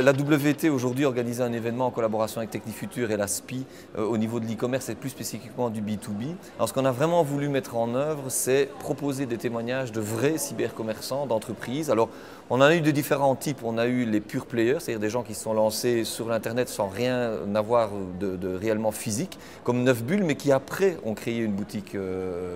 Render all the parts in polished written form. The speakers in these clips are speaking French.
La WT aujourd'hui organise un événement en collaboration avec Technifutur et la SPI au niveau de l'e-commerce et plus spécifiquement du B2B. Alors ce qu'on a vraiment voulu mettre en œuvre, c'est proposer des témoignages de vrais cybercommerçants, d'entreprises. Alors on en a eu de différents types. On a eu les pure players, c'est-à-dire des gens qui se sont lancés sur l'internet sans rien avoir de réellement physique, comme 9 bulles, mais qui après ont créé une boutique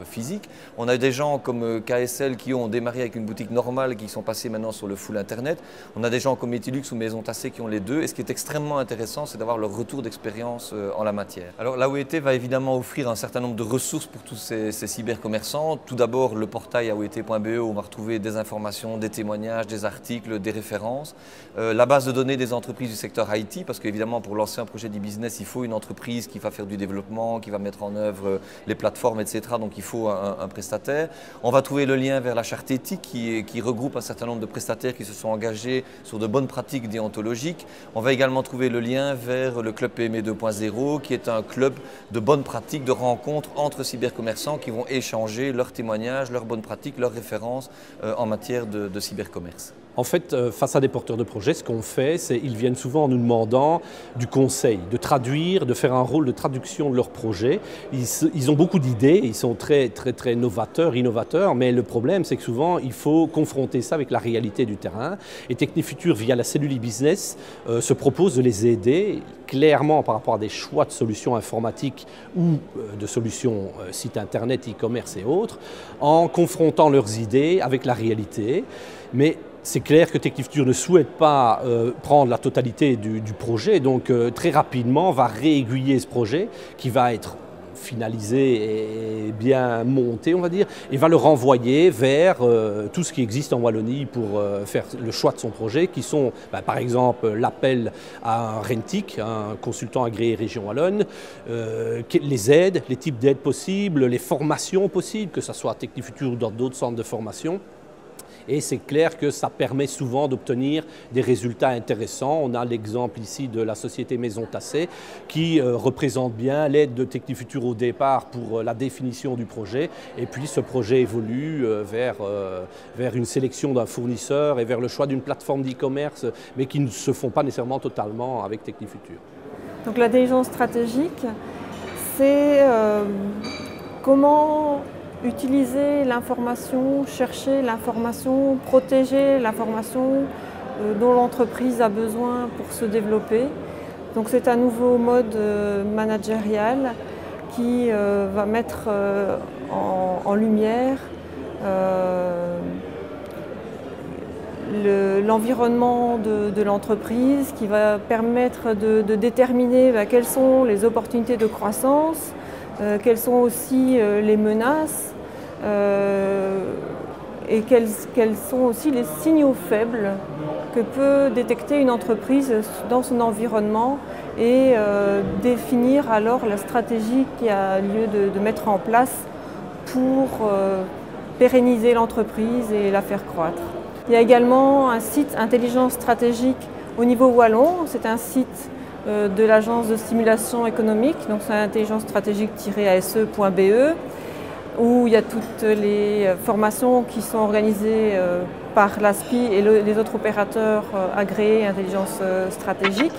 physique. On a eu des gens comme KSL qui ont démarré avec une boutique normale, qui sont passés maintenant sur le full internet. On a des gens comme Etilux ou Maison Tassé qui ont les deux. Et ce qui est extrêmement intéressant, c'est d'avoir leur retour d'expérience en la matière. Alors l'AOET va évidemment offrir un certain nombre de ressources pour tous ces cybercommerçants. Tout d'abord le portail aoet.be où on va retrouver des informations, des témoignages, des articles, des références. La base de données des entreprises du secteur IT, parce qu'évidemment pour lancer un projet d'e-business, il faut une entreprise qui va faire du développement, qui va mettre en œuvre les plateformes, etc. Donc il faut un prestataire. On va trouver le lien vers la charte éthique qui regroupe un certain nombre de prestataires qui se sont engagés sur de bonnes pratiques déontologiques. On va également trouver le lien vers le club PME 2.0 qui est un club de bonnes pratiques, de rencontres entre cybercommerçants qui vont échanger leurs témoignages, leurs bonnes pratiques, leurs références en matière de cybercommerce. En fait, face à des porteurs de projets, ce qu'on fait, c'est qu'ils viennent souvent en nous demandant du conseil, de traduire, de faire un rôle de traduction de leur projet. Ils ont beaucoup d'idées, ils sont très innovateurs, mais le problème, c'est que souvent, il faut confronter ça avec la réalité du terrain. Et Technifutur, via la cellule e-business, se propose de les aider clairement par rapport à des choix de solutions informatiques ou de solutions site internet, e-commerce et autres, en confrontant leurs idées avec la réalité. Mais c'est clair que Technifutur ne souhaite pas prendre la totalité du projet, donc très rapidement va réaiguiller ce projet qui va être finalisé et bien monté, on va dire, et va le renvoyer vers tout ce qui existe en Wallonie pour faire le choix de son projet, qui sont par exemple l'appel à un Rentic, un consultant agréé région Wallonne, les aides, les types d'aides possibles, les formations possibles, que ce soit à Technifutur ou dans d'autres centres de formation. Et c'est clair que ça permet souvent d'obtenir des résultats intéressants. On a l'exemple ici de la société Maison Tassé qui représente bien l'aide de Technifutur au départ pour la définition du projet. Et puis ce projet évolue vers une sélection d'un fournisseur et vers le choix d'une plateforme d'e-commerce, mais qui ne se font pas nécessairement totalement avec Technifutur. Donc l'intelligence stratégique, c'est comment utiliser l'information, chercher l'information, protéger l'information dont l'entreprise a besoin pour se développer. Donc c'est un nouveau mode managérial qui va mettre en lumière l'environnement de l'entreprise, qui va permettre de déterminer quelles sont les opportunités de croissance, quelles sont aussi les menaces et quels sont aussi les signaux faibles que peut détecter une entreprise dans son environnement et définir alors la stratégie qu'il y a lieu de mettre en place pour pérenniser l'entreprise et la faire croître. Il y a également un site intelligence stratégique au niveau wallon, c'est un site de l'agence de stimulation économique, donc c'est intelligence stratégique-ase.be, où il y a toutes les formations qui sont organisées par l'ASPI et les autres opérateurs agréés intelligence stratégique.